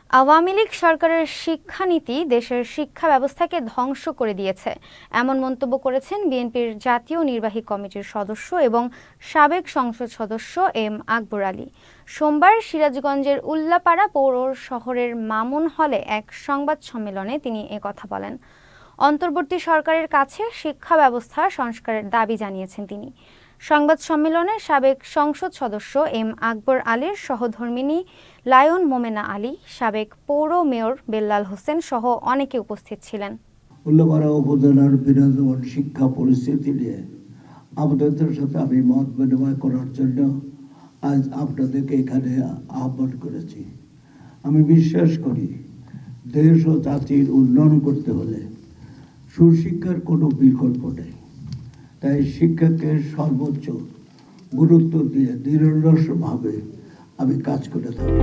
আওয়ামী লীগ সরকারের শিক্ষানীতি দেশের শিক্ষা ব্যবস্থাকে ধ্বংস করে দিয়েছে, এমন মন্তব্য করেছেন বিএনপির জাতীয় নির্বাহী কমিটির সদস্য এবং সাবেক সংসদ সদস্য এম আকবর আলী। সোমবার সিরাজগঞ্জের উল্লাপাড়া পৌর শহরের মামুন হলে এক সংবাদ সম্মেলনে তিনি একথা বলেন। অন্তর্বর্তী সরকারের কাছে শিক্ষা ব্যবস্থা সংস্কারের দাবি জানিয়েছেন তিনি। সংবাদ সম্মেলনে সাবেক সংসদ সদস্য এম আকবর আলীর সহধর্মিণী লায়ন মোমেনা আলী, সাবেক পৌর মেয়র বেল্লাল হোসেন সহ অনেকে উপস্থিত ছিলেন। উল্লাপাড়া উপজেলার বিরাজমান শিক্ষা পরিস্থিতি নিয়ে আপনাদের সাথে আমি মত বিনিময় করার জন্য আজ আপনাদেরকে এখানে আহ্বান করেছি। আমি বিশ্বাস করি দেশ ও জাতির উন্নয়ন করতে হলে সুশিক্ষার কোনো বিকল্প নেই। তাই শিক্ষাকে সর্বোচ্চ গুরুত্ব দিয়ে নিরলসভাবে আমি কাজ করে থাকি।